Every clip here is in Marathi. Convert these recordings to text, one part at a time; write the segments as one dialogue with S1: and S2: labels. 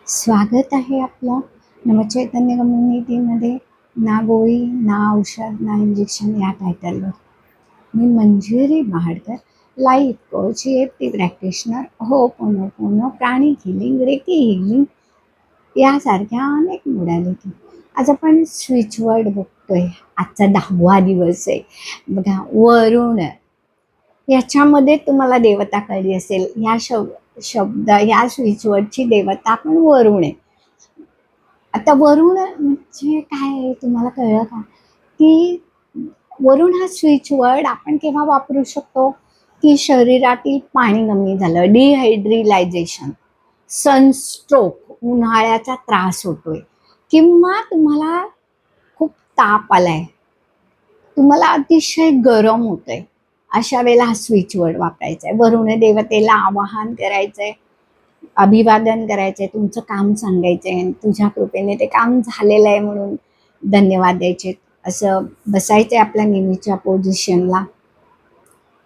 S1: स्वागत आहे आपलं नवचैतन्य कम्युनिटीमध्ये. ना गोळी ना औषध ना इंजेक्शन या टायटलवर. मी Manjiri Mahadkar, life coach, EFT practitioner, ho'oponopono, pranic healing, Reiki healing यासारख्या अनेक मोडॅलिटी. आज आपण स्विचवर्ड बघतोय. आजचा 10वा दिवस आहे बघा. वरुण याच्यामध्ये तुम्हाला देवता कळली असेल. ह्या शब्द ह्या स्विचवर्डची देवता पण वरुण आहे. आता वरुण म्हणजे काय आहे तुम्हाला कळलं का? की वरुण हा स्विचवर्ड आपण केव्हा वापरू शकतो? की शरीरातील पाणी कमी झालं, डिहायड्रिलायझेशन, सनस्ट्रोक, उन्हाळ्याचा त्रास होतोय, किंवा तुम्हाला खूप ताप आलाय, तुम्हाला अतिशय गरम होतंय, अशा वेळेला हा स्विचवर्ड वापरायचा आहे. वरुण देवतेला आवाहन करायचंय, अभिवादन करायचंय, तुमचं काम सांगायचंय, तुझ्या कृपेने ते काम झालेलं आहे म्हणून धन्यवाद द्यायचे. असं बसायचंय आपल्या नेहमीच्या पोझिशनला.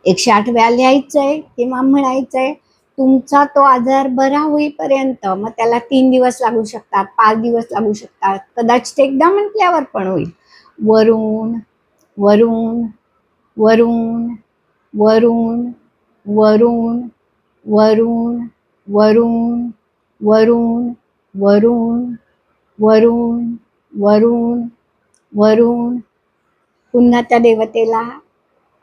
S1: 108 वेळा लिहायचंय किंवा म्हणायचंय. तुमचा तो आजार बरा होईपर्यंत, मग त्याला 3 दिवस लागू शकतात, 5 दिवस लागू शकतात, कदाचित एकदा म्हटल्यावर पण होईल. वरुण वरुण वरुण वरुण वरुण वरुण वरुण वरुण वरुण वरुण वरुण वरुण. पुन्हा त्या देवतेला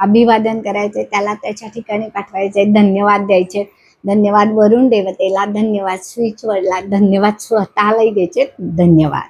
S1: अभिवादन करायचे, त्याला त्याच्या ठिकाणी पाठवायचे, धन्यवाद द्यायचे. धन्यवाद वरुण देवतेला, धन्यवाद स्विचवर्डला, धन्यवाद स्वतःलाही द्यायचे. धन्यवाद.